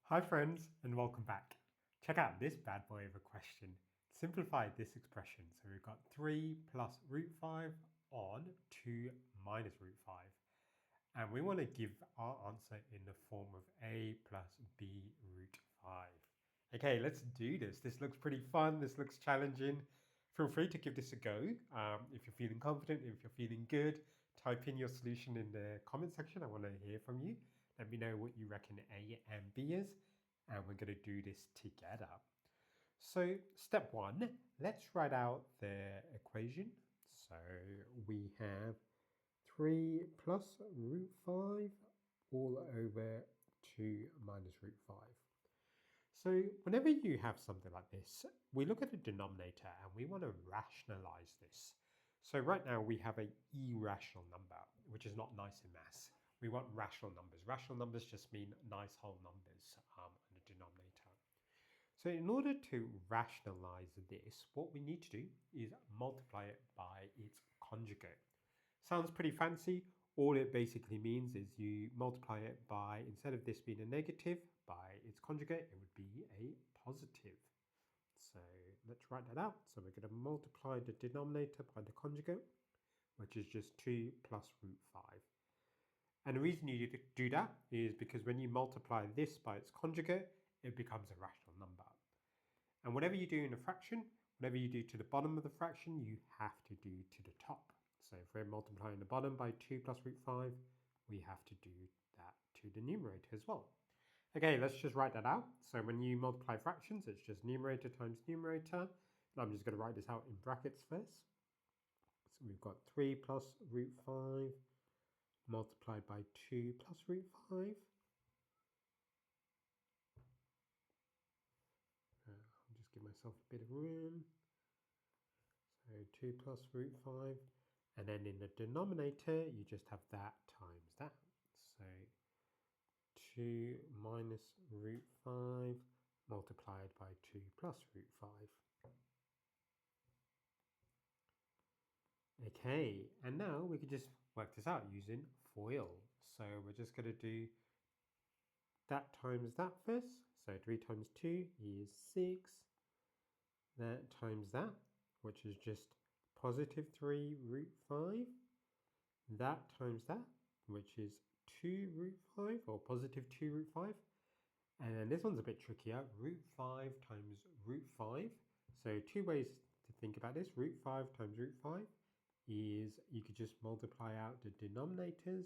Hi friends, and welcome back. Check out this bad boy of a question. Simplify this expression. So we've got 3 plus root 5 on 2 minus root 5. And we want to give our answer in the form of a plus b root 5. Okay, let's do this. This looks pretty fun. This looks challenging. Feel free to give this a go. If you're feeling confident, if you're feeling good, type in your solution in the comment section. I want to hear from you. Let me know what you reckon A and B is, and we're going to do this together. So step one, let's write out the equation. So we have 3 plus root 5 all over 2 minus root 5. So whenever you have something like this, we look at the denominator and we want to rationalize this. So right now we have an irrational number, which is not nice in maths. We want rational numbers. Rational numbers just mean nice whole numbers on the denominator. So in order to rationalize this, what we need to do is multiply it by its conjugate. Sounds pretty fancy. All it basically means is you multiply it by, instead of this being a negative, by its conjugate, it would be a positive. So let's write that out. So we're going to multiply the denominator by the conjugate, which is just 2 plus root 5. And the reason you do that is because when you multiply this by its conjugate, it becomes a rational number. And whatever you do in a fraction, whatever you do to the bottom of the fraction, you have to do to the top. So if we're multiplying the bottom by 2 plus root 5, we have to do that to the numerator as well. Okay, let's just write that out. So when you multiply fractions, it's just numerator times numerator. And I'm just going to write this out in brackets first. So we've got 3 plus root 5 multiplied by 2 plus root 5. I'll just give myself a bit of room. So 2 plus root 5. And then in the denominator, you just have that times that. So 2 minus root 5 multiplied by 2 plus root 5. Okay, and now we could just work this out using FOIL. So we're just going to do that times that first. So 3 times 2 is 6. That times that, which is just positive 3 root 5. That times that, which is 2 root 5, or positive 2 root 5. And then this one's a bit trickier, root 5 times root 5. So two ways to think about this. Root 5 times root 5 is you could just multiply out the denominators.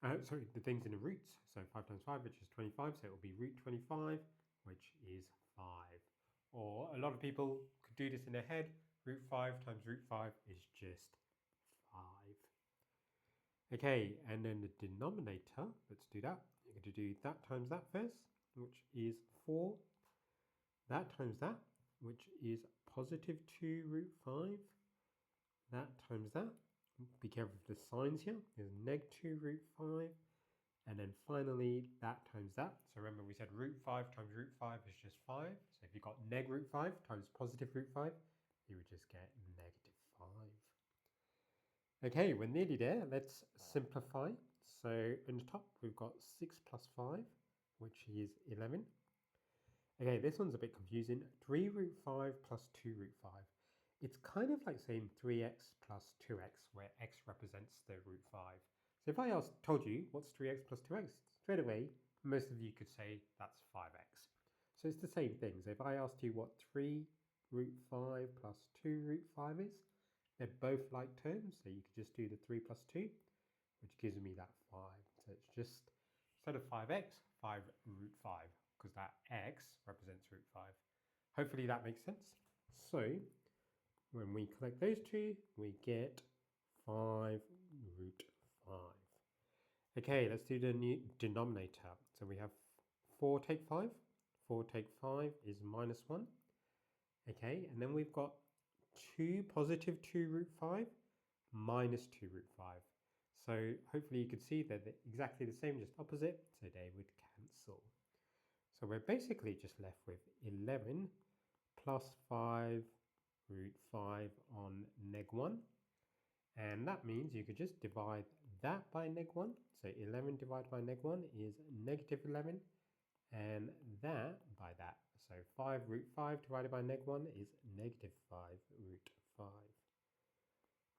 The things in the roots. So 5 times 5, which is 25. So it will be root 25, which is 5. Or a lot of people could do this in their head. Root 5 times root 5 is just 5. Okay, and then the denominator, let's do that. You're going to do that times that first, which is 4. That times that, which is positive 2 root 5. That times that, be careful of the signs here, is negative 2 root 5. And then finally, that times that. So remember we said root 5 times root 5 is just 5. So if you got neg root 5 times positive root 5, you would just get negative 5. Okay, we're nearly there. Let's simplify. So in the top, we've got 6 plus 5, which is 11. Okay, this one's a bit confusing. 3 root 5 plus 2 root 5. It's kind of like saying 3x plus 2x, where x represents the root 5. So if I told you what's 3x plus 2x, straight away, most of you could say that's 5x. So it's the same thing. So if I asked you what 3 root 5 plus 2 root 5 is, they're both like terms. So you could just do the 3 plus 2, which gives me that 5. So it's just, instead of 5x, 5 root 5, because that x represents root 5. Hopefully that makes sense. So when we collect those two, we get 5 root 5. Okay, let's do the new denominator. So we have 4 take 5. 4 take 5 is minus 1. Okay, and then we've got 2 positive 2 root 5 minus 2 root 5. So hopefully you could see that they're exactly the same, just opposite, so they would cancel. So we're basically just left with 11 plus 5 root 5 on neg 1. And that means you could just divide that by neg 1. So 11 divided by neg 1 is negative 11. and that by that. So 5 root 5 divided by -1 is negative 5 root 5.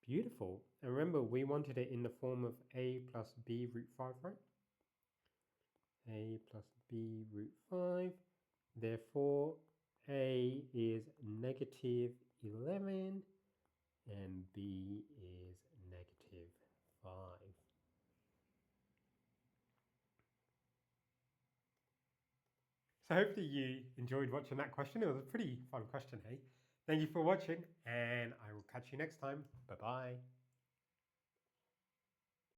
Beautiful. And remember, we wanted it in the form of a plus b root 5, right? A plus b root 5. Therefore, a is negative 11 and b is negative 5. So hopefully you enjoyed watching that question. It was a pretty fun question, hey? Thank you for watching, and I will catch you next time. Bye-bye.